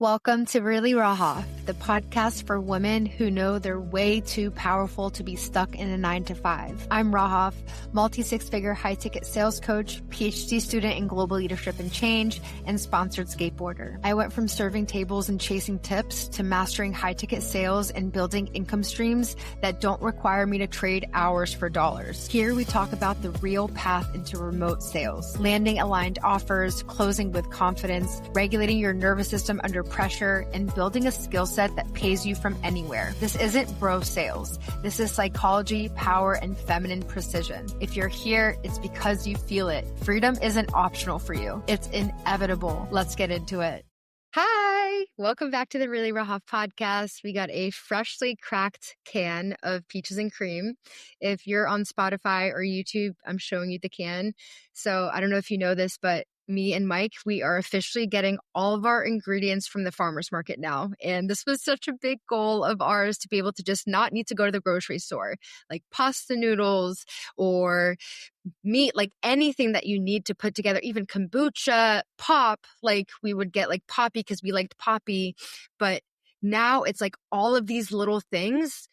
Welcome to Really Raha, the podcast for women who know they're way too powerful to be stuck in a 9-to-5. I'm Rahaf, multi-six-figure high-ticket sales coach, PhD student in global leadership and change, and sponsored skateboarder. I went from serving tables and chasing tips to mastering high-ticket sales and building income streams that don't require me to trade hours for dollars. Here we talk about the real path into remote sales, landing aligned offers, closing with confidence, regulating your nervous system under pressure, and building a skill set that pays you from anywhere. This isn't bro sales. This is psychology, power, and feminine precision. If you're here, it's because you feel it. Freedom isn't optional for you. It's inevitable. Let's get into it. Hi, welcome back to the Really Raha podcast. We got a freshly cracked can of peaches and cream. If you're on Spotify or YouTube, I'm showing you the can. So I don't know if you know this, but me and Mike, we are officially getting all of our ingredients from the farmer's market now. And this was such a big goal of ours to be able to just not need to go to the grocery store, like pasta noodles or meat, like anything that you need to put together, even kombucha, pop, like we would get like Poppy because we liked Poppy. But now it's like all of these little things,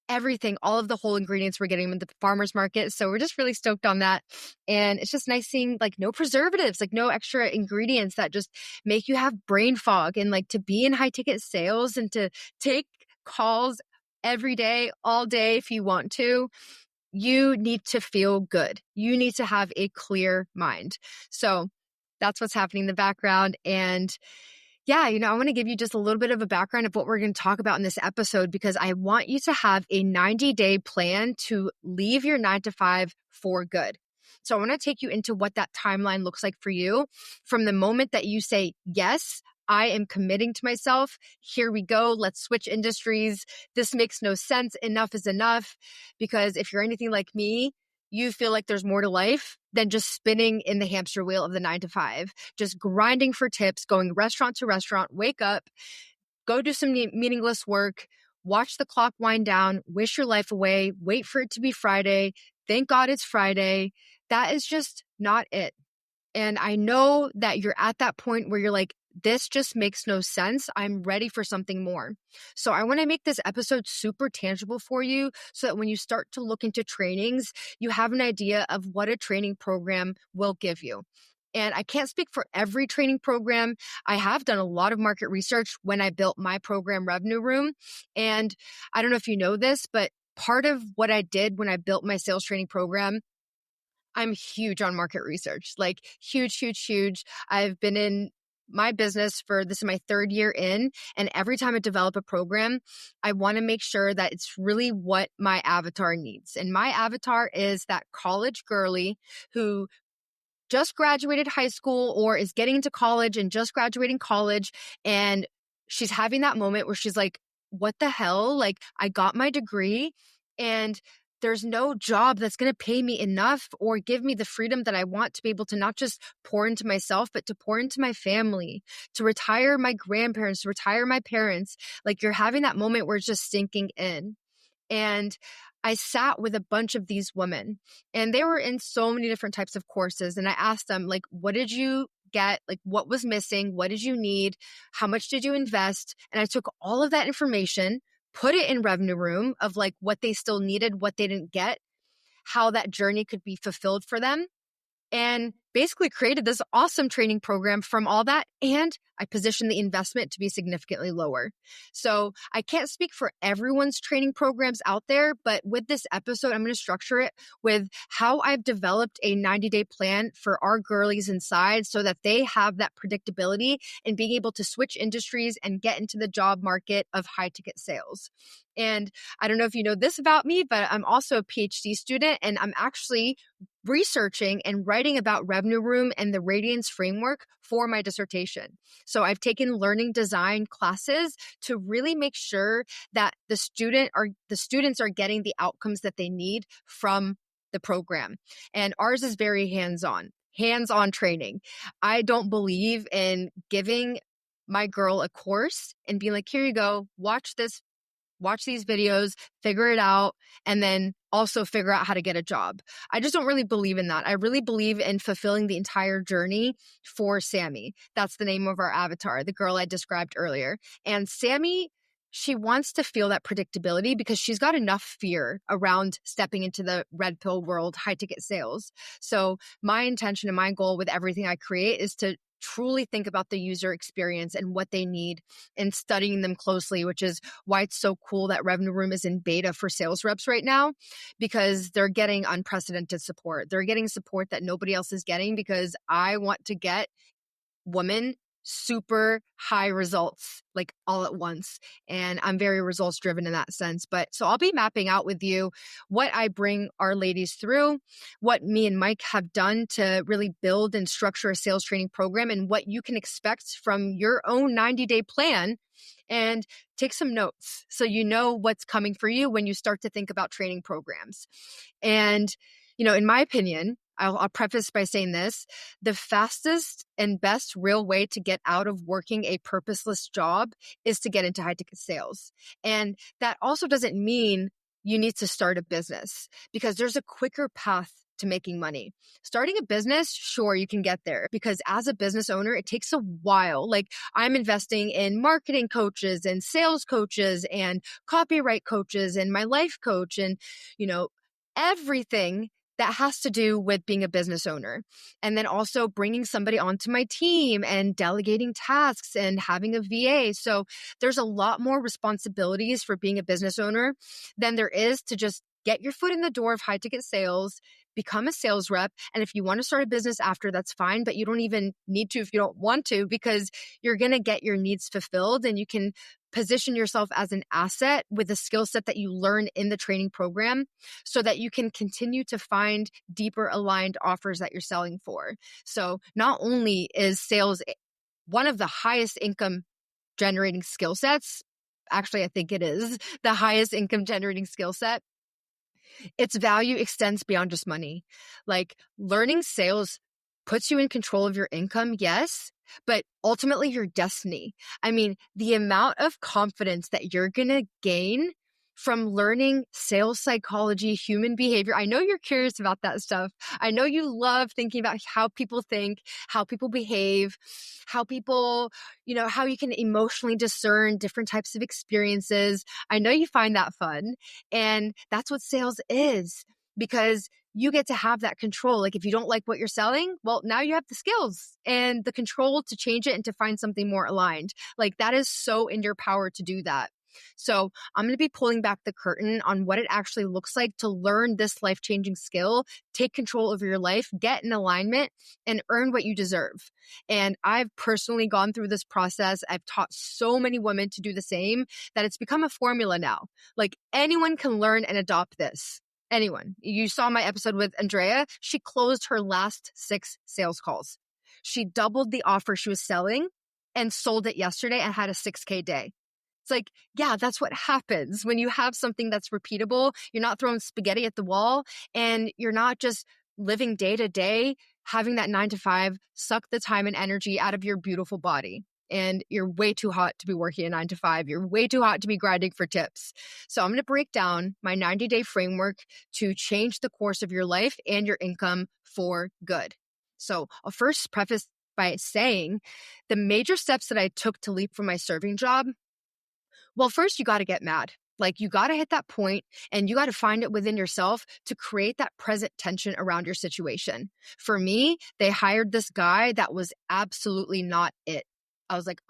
everything, all of the whole ingredients we're getting at the farmer's market. So we're just really stoked on that. And it's just nice seeing like no preservatives, like no extra ingredients that just make you have brain fog. And like to be in high ticket sales and to take calls every day, all day if you want to, you need to feel good. You need to have a clear mind. So that's what's happening in the background. And yeah, I want to give you just a little bit of a background of what we're going to talk about in this episode, because I want you to have a 90-day plan to leave your 9-to-5 for good. So I want to take you into what that timeline looks like for you from the moment that you say, yes, I am committing to myself. Here we go. Let's switch industries. This makes no sense. Enough is enough. Because if you're anything like me, you feel like there's more to life than just spinning in the hamster wheel of the 9-to-5, just grinding for tips, going restaurant to restaurant, wake up, go do some meaningless work, watch the clock wind down, wish your life away, wait for it to be Friday. Thank God it's Friday. That is just not it. And I know that you're at that point where you're like, this just makes no sense. I'm ready for something more. So I want to make this episode super tangible for you so that when you start to look into trainings, you have an idea of what a training program will give you. And I can't speak for every training program. I have done a lot of market research when I built my program Revenue Room. And I don't know if you know this, but part of what I did when I built my sales training program, I'm huge on market research, like huge, huge, huge. I've been in my business this is my third year in, and every time I develop a program, I want to make sure that it's really what my avatar needs. And my avatar is that college girly who just graduated high school or is getting into college and just graduating college. And she's having that moment where she's like, what the hell? Like, I got my degree and there's no job that's going to pay me enough or give me the freedom that I want to be able to not just pour into myself, but to pour into my family, to retire my grandparents, to retire my parents. Like, you're having that moment where it's just sinking in. And I sat with a bunch of these women, and they were in so many different types of courses. And I asked them, like, what did you get? Like, what was missing? What did you need? How much did you invest? And I took all of that information, put it in Revenue Room of like what they still needed, what they didn't get, how that journey could be fulfilled for them, and basically created this awesome training program from all that. And I positioned the investment to be significantly lower. So I can't speak for everyone's training programs out there, but with this episode, I'm going to structure it with how I've developed a 90-day plan for our girlies inside so that they have that predictability in being able to switch industries and get into the job market of high ticket sales. And I don't know if you know this about me, but I'm also a PhD student, and I'm actually researching and writing about Revenue Room and the Radiance framework for my dissertation. So I've taken learning design classes to really make sure that the students are getting the outcomes that they need from the program. And ours is very hands-on training. I don't believe in giving my girl a course and being like, here you go, watch this watch these videos, figure it out, and then also figure out how to get a job. I just don't really believe in that. I really believe in fulfilling the entire journey for Sammy. That's the name of our avatar, the girl I described earlier. And Sammy, she wants to feel that predictability because she's got enough fear around stepping into the red pill world, high ticket sales. So my intention and my goal with everything I create is to truly think about the user experience and what they need and studying them closely, which is why it's so cool that Revenue Room is in beta for sales reps right now, because they're getting unprecedented support. They're getting support that nobody else is getting because I want to get women super high results like all at once. And I'm very results driven in that sense. But so I'll be mapping out with you what I bring our ladies through, what me and Mike have done to really build and structure a sales training program, and what you can expect from your own 90-day plan. And take some notes so you know what's coming for you when you start to think about training programs. And, in my opinion, I'll preface by saying this, the fastest and best real way to get out of working a purposeless job is to get into high ticket sales. And that also doesn't mean you need to start a business, because there's a quicker path to making money. Starting a business, sure, you can get there, because as a business owner, it takes a while. Like, I'm investing in marketing coaches and sales coaches and copyright coaches and my life coach and, everything that has to do with being a business owner. And then also bringing somebody onto my team and delegating tasks and having a VA. So there's a lot more responsibilities for being a business owner than there is to just get your foot in the door of high ticket sales, become a sales rep. And if you want to start a business after, that's fine, but you don't even need to if you don't want to, because you're going to get your needs fulfilled and you can position yourself as an asset with the skill set that you learn in the training program so that you can continue to find deeper aligned offers that you're selling for. So not only is sales one of the highest income generating skill sets, actually, I think it is the highest income generating skill set, its value extends beyond just money. Like, learning sales puts you in control of your income, yes, but ultimately your destiny. I mean, the amount of confidence that you're going to gain from learning sales psychology, human behavior. I know you're curious about that stuff. I know you love thinking about how people think, how people behave, how people, how you can emotionally discern different types of experiences. I know you find that fun. And that's what sales is, because you get to have that control. Like, if you don't like what you're selling, well, now you have the skills and the control to change it and to find something more aligned. Like, that is so in your power to do that. So I'm going to be pulling back the curtain on what it actually looks like to learn this life-changing skill, take control over your life, get in alignment, and earn what you deserve. And I've personally gone through this process. I've taught so many women to do the same that it's become a formula now. Like, anyone can learn and adopt this. Anyone. You saw my episode with Andrea. She closed her last 6 sales calls. She doubled the offer she was selling and sold it yesterday and had a 6K day. It's like, yeah, that's what happens when you have something that's repeatable. You're not throwing spaghetti at the wall, and you're not just living day to day, having that 9 to 5 suck the time and energy out of your beautiful body. And you're way too hot to be working a 9 to 5. You're way too hot to be grinding for tips. So I'm going to break down my 90-day framework to change the course of your life and your income for good. So I'll first preface by saying the major steps that I took to leap from my serving job. Well, first, you got to get mad. Like, you got to hit that point and you got to find it within yourself to create that present tension around your situation. For me, they hired this guy that was absolutely not it. I was like,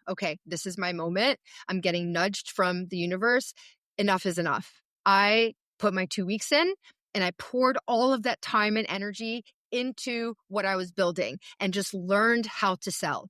okay, this is my moment. I'm getting nudged from the universe. Enough is enough. I put my 2 weeks in and I poured all of that time and energy into what I was building and just learned how to sell.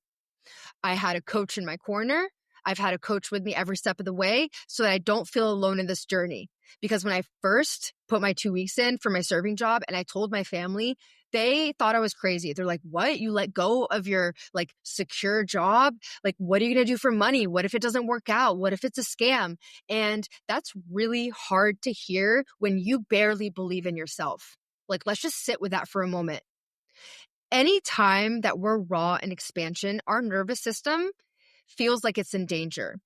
I had a coach in my corner. I've had a coach with me every step of the way so that I don't feel alone in this journey. Because when I first put my 2 weeks in for my serving job and I told my family, they thought I was crazy. They're like, what? You let go of your secure job? Like, what are you going to do for money? What if it doesn't work out? What if it's a scam? And that's really hard to hear when you barely believe in yourself. Like, let's just sit with that for a moment. Anytime that we're raw in expansion, our nervous system feels like it's in danger.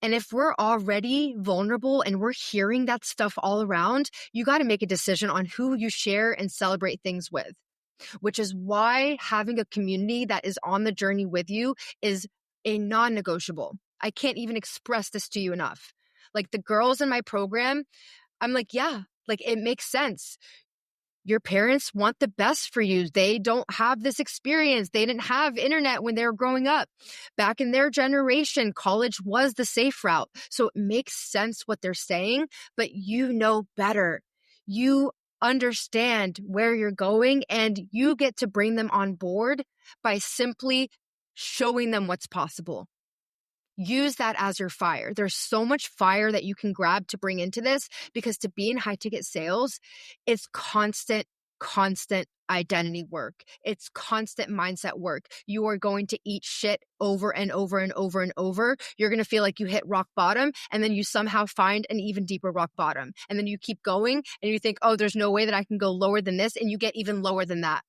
And if we're already vulnerable and we're hearing that stuff all around, you got to make a decision on who you share and celebrate things with, which is why having a community that is on the journey with you is a non-negotiable. I can't even express this to you enough. Like the girls in my program, I'm like, yeah, like it makes sense. Your parents want the best for you. They don't have this experience. They didn't have internet when they were growing up. Back in their generation, college was the safe route. So it makes sense what they're saying, but you know better. You understand where you're going and you get to bring them on board by simply showing them what's possible. Use that as your fire. There's so much fire that you can grab to bring into this, because to be in high ticket sales, it's constant identity work. It's constant mindset work. You are going to eat shit over and over and over and over. You're going to feel like you hit rock bottom, and then you somehow find an even deeper rock bottom. And then you keep going and you think, oh, there's no way that I can go lower than this. And you get even lower than that.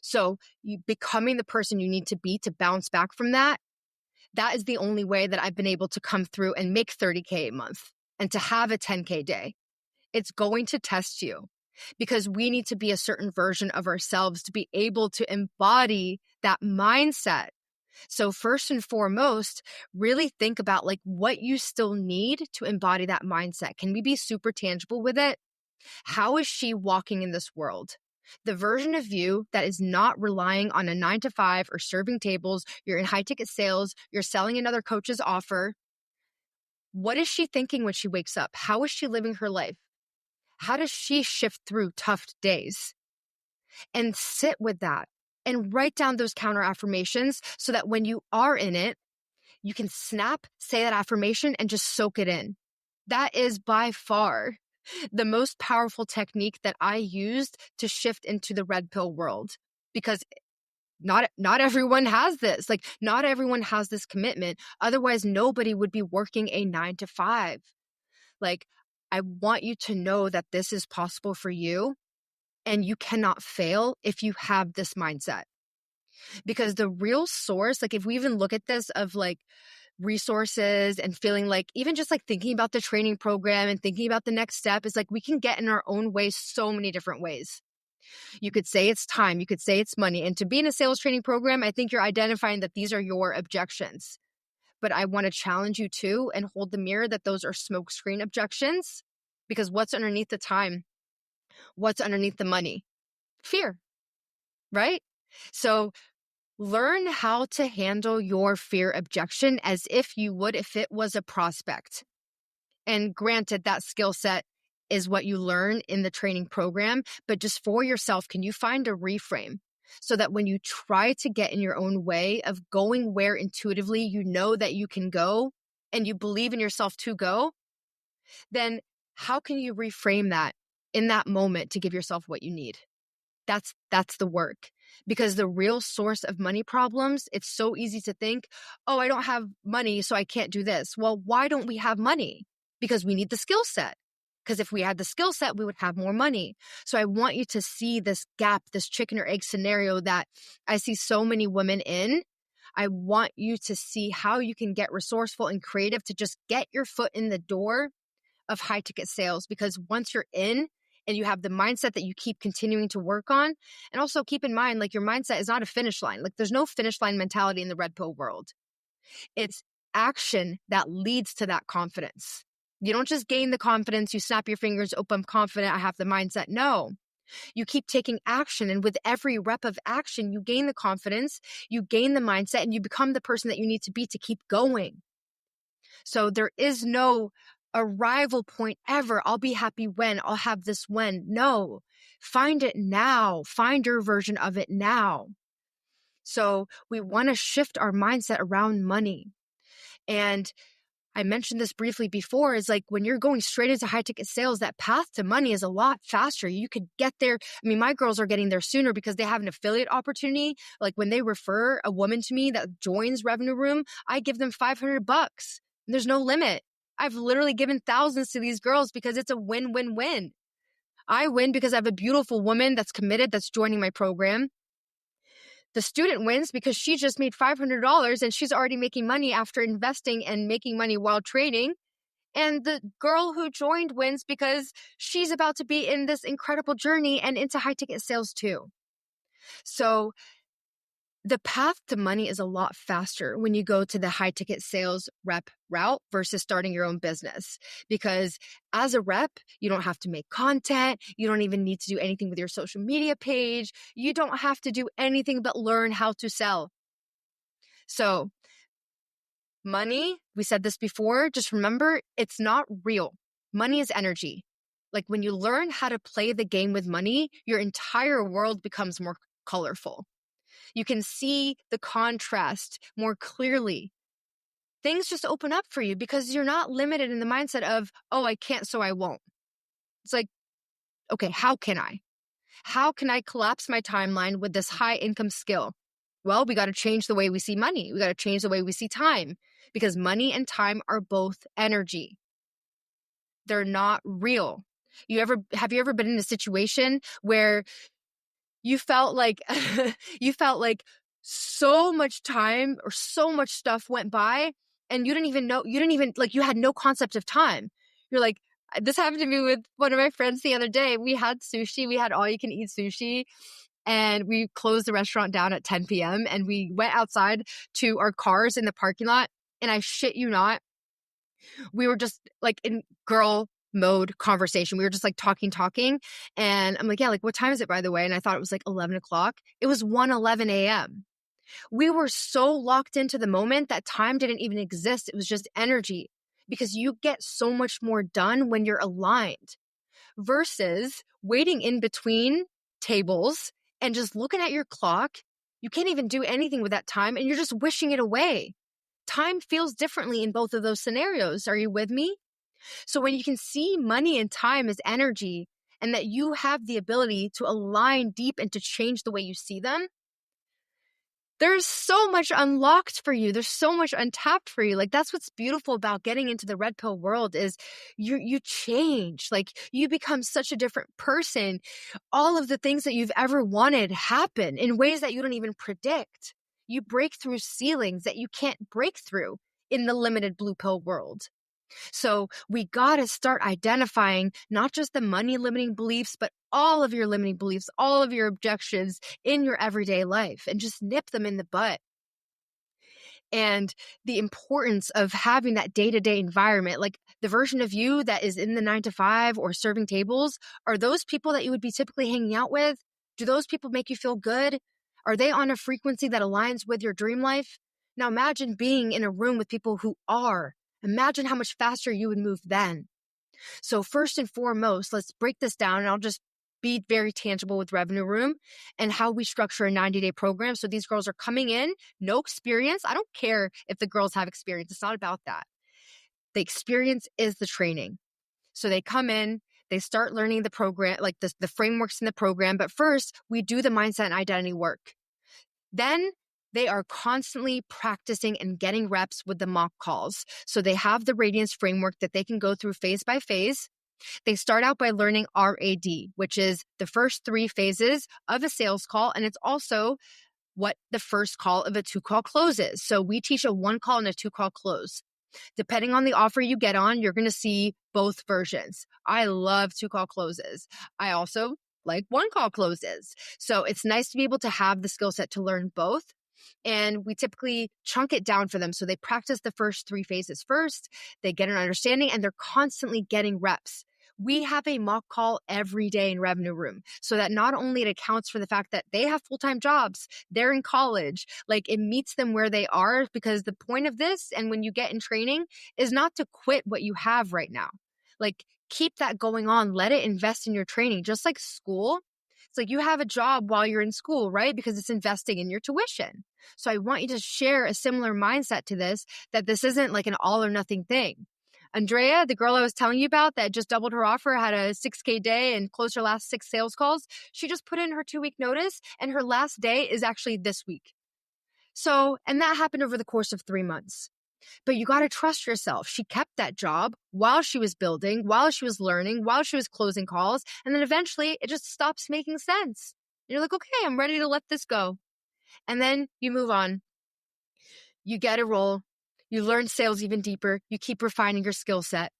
So you becoming the person you need to be to bounce back from that, that is the only way that I've been able to come through and make $30K a month and to have a $10K day. It's going to test you, because we need to be a certain version of ourselves to be able to embody that mindset. So first and foremost, really think about like what you still need to embody that mindset. Can we be super tangible with it? How is she walking in this world? The version of you that is not relying on a 9-to-5 or serving tables, you're in high ticket sales, you're selling another coach's offer. What is she thinking when she wakes up? How is she living her life? How does she shift through tough days? And sit with that and write down those counter affirmations so that when you are in it, you can snap, say that affirmation and just soak it in. That is by far the most powerful technique that I used to shift into the red pill world, because not everyone has this. Like not everyone has this commitment. Otherwise, nobody would be working a 9-to-5. Like I want you to know that this is possible for you, and you cannot fail if you have this mindset. Because the real source, like if we even look at this of like resources and feeling like even just like thinking about the training program and thinking about the next step, is like we can get in our own way so many different ways. You could say it's time, you could say it's money. And to be in a sales training program, I think you're identifying that these are your objections. But I want to challenge you too and hold the mirror that those are smokescreen objections, because what's underneath the time? What's underneath the money? Fear, right? So learn how to handle your fear objection as if you would if it was a prospect. And granted, that skill set is what you learn in the training program, but just for yourself, can you find a reframe so that when you try to get in your own way of going where intuitively you know that you can go and you believe in yourself to go, then how can you reframe that in that moment to give yourself what you need? That's the work. Because the real source of money problems, it's so easy to think, oh, I don't have money, so I can't do this. Well, why don't we have money? Because we need the skill set. Because if we had the skill set, we would have more money. So I want you to see this gap, this chicken or egg scenario that I see so many women in. I want you to see how you can get resourceful and creative to just get your foot in the door of high ticket sales. Because once you're in, and you have the mindset that you keep continuing to work on. And also keep in mind, like your mindset is not a finish line. Like there's no finish line mentality in the red pill world. It's action that leads to that confidence. You don't just gain the confidence, you snap your fingers, oh, I'm confident, I have the mindset. No, you keep taking action. And with every rep of action, you gain the confidence, you gain the mindset, and you become the person that you need to be to keep going. So there is no arrival point ever. I'll be happy when, I'll have this when. No, find it now. Find your version of it now. So we want to shift our mindset around money. And I mentioned this briefly before, is like when you're going straight into high ticket sales, that path to money is a lot faster. You could get there. I mean, my girls are getting there sooner because they have an affiliate opportunity. Like when they refer a woman to me that joins Revenue Room, I give them $500. There's no limit. I've literally given thousands to these girls because it's a win-win-win. I win because I have a beautiful woman that's committed, that's joining my program. The student wins because she just made $500 and she's already making money after investing and making money while trading. And the girl who joined wins because she's about to be in this incredible journey and into high ticket sales too. So the path to money is a lot faster when you go to the high ticket sales rep route versus starting your own business. Because as a rep, you don't have to make content. You don't even need to do anything with your social media page. You don't have to do anything but learn how to sell. So money, we said this before, just remember, it's not real. Money is energy. Like when you learn how to play the game with money, your entire world becomes more colorful. You can see the contrast more clearly. Things just open up for you because you're not limited in the mindset of, oh, I can't, so I won't. It's like, okay, how can I? How can I collapse my timeline with this high income skill? Well, we got to change the way we see money. We got to change the way we see time because money and time are both energy. They're not real. Have you ever been in a situation where you felt like so much time or so much stuff went by and you had no concept of time. You're like, this happened to me with one of my friends the other day. We had sushi, we had all you can eat sushi, and we closed the restaurant down at 10 p.m. and we went outside to our cars in the parking lot. And I shit you not, we were just like in girl mode conversation. We were just like talking. And I'm like, yeah, like what time is it, by the way? And I thought it was like 11 o'clock. It was 1:11 a.m. We were so locked into the moment that time didn't even exist. It was just energy because you get so much more done when you're aligned versus waiting in between tables and just looking at your clock. You can't even do anything with that time and you're just wishing it away. Time feels differently in both of those scenarios. Are you with me? So when you can see money and time as energy and that you have the ability to align deep and to change the way you see them, there's so much unlocked for you. There's so much untapped for you. Like that's what's beautiful about getting into the red pill world is you change. Like you become such a different person. All of the things that you've ever wanted happen in ways that you don't even predict. You break through ceilings that you can't break through in the limited blue pill world. So we got to start identifying not just the money limiting beliefs, but all of your limiting beliefs, all of your objections in your everyday life and just nip them in the butt. And the importance of having that day-to-day environment, like the version of you that is in the 9-to-5 or serving tables, are those people that you would be typically hanging out with? Do those people make you feel good? Are they on a frequency that aligns with your dream life? Now imagine being in a room with people who are. Imagine how much faster you would move then. So first and foremost, let's break this down and I'll just be very tangible with Revenue Room and how we structure a 90-day program. So these girls are coming in, no experience. I don't care if the girls have experience. It's not about that. The experience is the training. So they come in, they start learning the program, like the frameworks in the program. But first, we do the mindset and identity work. Then they are constantly practicing and getting reps with the mock calls. So they have the Radiance framework that they can go through phase by phase. They start out by learning RAD, which is the first 3 phases of a sales call. And it's also what the first call of a 2-call close is. So we teach a 1-call and a 2-call close. Depending on the offer you get on, you're going to see both versions. I love 2-call closes. I also like 1-call closes. So it's nice to be able to have the skill set to learn both. And we typically chunk it down for them. So they practice the first 3 phases first, they get an understanding, and they're constantly getting reps. We have a mock call every day in Revenue Room so that not only it accounts for the fact that they have full-time jobs, they're in college, like it meets them where they are, because the point of this, and when you get in training, is not to quit what you have right now. Like keep that going on, let it invest in your training, just like school. It's like you have a job while you're in school, right? Because it's investing in your tuition. So I want you to share a similar mindset to this, that this isn't like an all or nothing thing. Andrea, the girl I was telling you about that just doubled her offer, had a 6K day and closed her last 6 sales calls. She just put in her 2-week notice and her last day is actually this week. So, and that happened over the course of 3 months. But you got to trust yourself. She kept that job while she was building, while she was learning, while she was closing calls. And then eventually it just stops making sense. And you're like, okay, I'm ready to let this go. And then you move on. You get a role. You learn sales even deeper. You keep refining your skill set.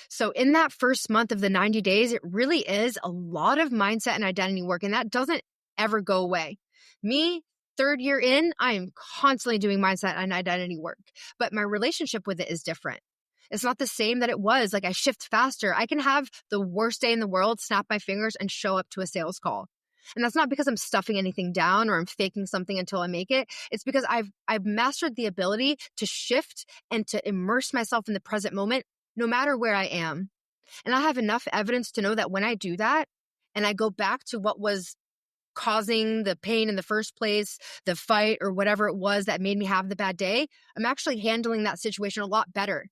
So in that first month of the 90 days, it really is a lot of mindset and identity work. And that doesn't ever go away. Me, third year in, I am constantly doing mindset and identity work, but my relationship with it is different. It's not the same that it was. Like I shift faster. I can have the worst day in the world, snap my fingers and show up to a sales call. And that's not because I'm stuffing anything down or I'm faking something until I make it. It's because I've mastered the ability to shift and to immerse myself in the present moment, no matter where I am. And I have enough evidence to know that when I do that and I go back to what was causing the pain in the first place, the fight or whatever it was that made me have the bad day, I'm actually handling that situation a lot better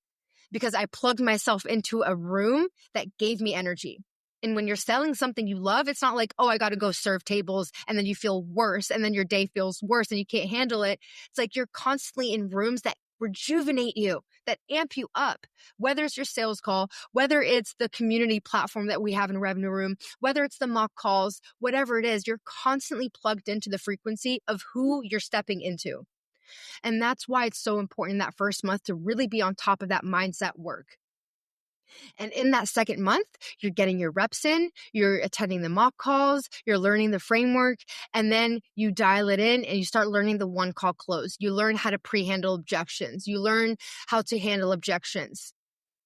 because I plugged myself into a room that gave me energy. And when you're selling something you love, it's not like, oh, I got to go serve tables and then you feel worse and then your day feels worse and you can't handle it. It's like you're constantly in rooms that rejuvenate you, that amp you up, whether it's your sales call, whether it's the community platform that we have in Revenue Room, whether it's the mock calls, whatever it is, you're constantly plugged into the frequency of who you're stepping into. And that's why it's so important that first month to really be on top of that mindset work. And in that second month, you're getting your reps in, you're attending the mock calls, you're learning the framework, and then you dial it in and you start learning the one call close. You learn how to pre-handle objections. You learn how to handle objections.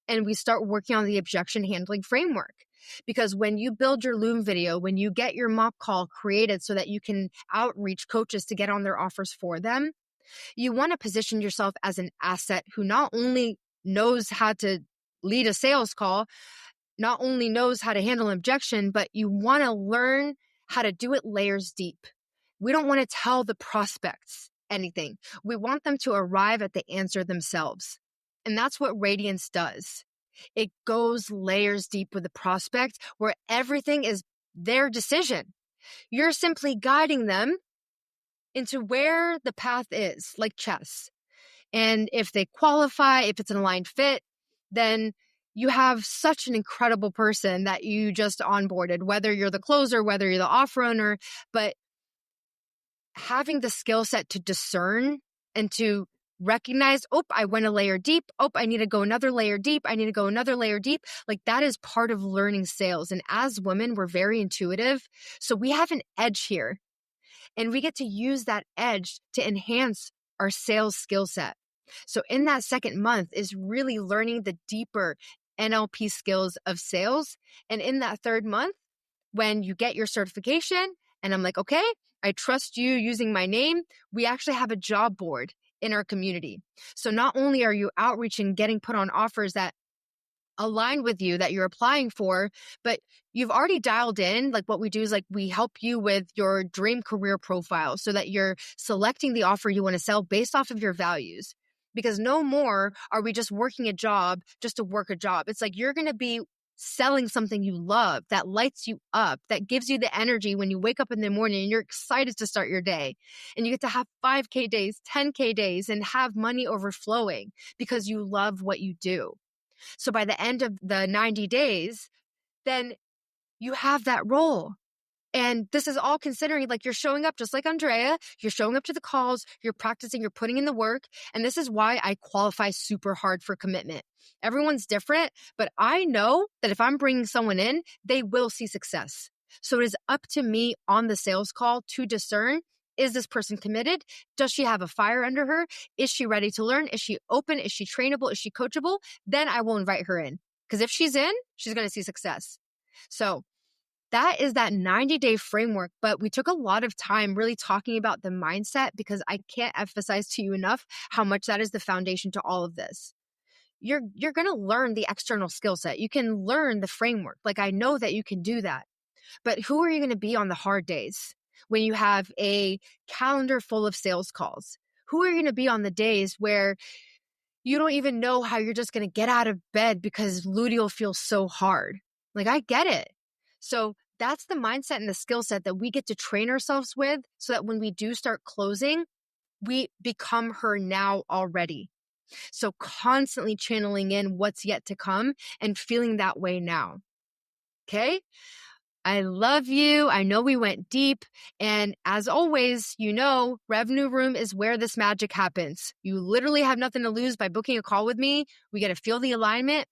And we start working on the objection handling framework. Because when you build your Loom video, when you get your mock call created so that you can outreach coaches to get on their offers for them, you want to position yourself as an asset who not only knows how to lead a sales call, not only knows how to handle an objection, but you want to learn how to do it layers deep. We don't want to tell the prospects anything. We want them to arrive at the answer themselves. And that's what Radiance does. It goes layers deep with the prospect where everything is their decision. You're simply guiding them into where the path is, like chess. And if they qualify, if it's an aligned fit, then you have such an incredible person that you just onboarded, whether you're the closer, whether you're the offer owner, but having the skill set to discern and to recognize, oh, I went a layer deep. Oh, I need to go another layer deep. I need to go another layer deep. Like that is part of learning sales. And as women, we're very intuitive. So we have an edge here and we get to use that edge to enhance our sales skill set. So in that second month is really learning the deeper NLP skills of sales. And in that third month, when you get your certification and I'm like, okay, I trust you using my name, we actually have a job board in our community. So not only are you outreaching, getting put on offers that align with you that you're applying for, but you've already dialed in. Like what we do is like we help you with your dream career profile so that you're selecting the offer you want to sell based off of your values. Because no more are we just working a job just to work a job. It's like you're going to be selling something you love that lights you up, that gives you the energy when you wake up in the morning and you're excited to start your day. And you get to have 5K days, 10K days, and have money overflowing because you love what you do. So by the end of the 90 days, then you have that role. And this is all considering like you're showing up just like Andrea, you're showing up to the calls, you're practicing, you're putting in the work. And this is why I qualify super hard for commitment. Everyone's different, but I know that if I'm bringing someone in, they will see success. So it is up to me on the sales call to discern, is this person committed? Does she have a fire under her? Is she ready to learn? Is she open? Is she trainable? Is she coachable? Then I will invite her in. Because if she's in, she's going to see success. So that is that 90-day framework, but we took a lot of time really talking about the mindset because I can't emphasize to you enough how much that is the foundation to all of this. You're going to learn the external skill set. You can learn the framework. Like I know that you can do that, but who are you going to be on the hard days when you have a calendar full of sales calls? Who are you going to be on the days where you don't even know how you're just going to get out of bed because luteal feels so hard? Like I get it. So that's the mindset and the skill set that we get to train ourselves with so that when we do start closing, we become her now already. So constantly channeling in what's yet to come and feeling that way now. Okay? I love you. I know we went deep. And as always, Revenue Room is where this magic happens. You literally have nothing to lose by booking a call with me. We got to feel the alignment.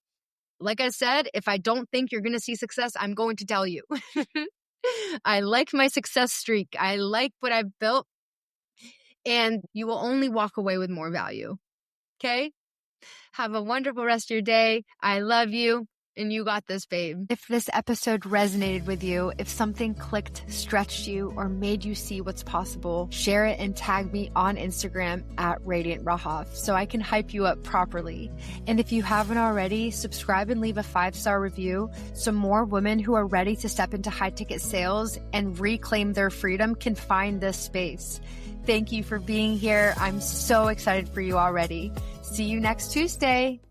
Like I said, if I don't think you're going to see success, I'm going to tell you. I like my success streak. I like what I've built. And you will only walk away with more value. Okay? Have a wonderful rest of your day. I love you. And you got this, babe. If this episode resonated with you, if something clicked, stretched you, or made you see what's possible, share it and tag me on Instagram at Radiant Rahaf so I can hype you up properly. And if you haven't already, subscribe and leave a 5-star review so more women who are ready to step into high-ticket sales and reclaim their freedom can find this space. Thank you for being here. I'm so excited for you already. See you next Tuesday.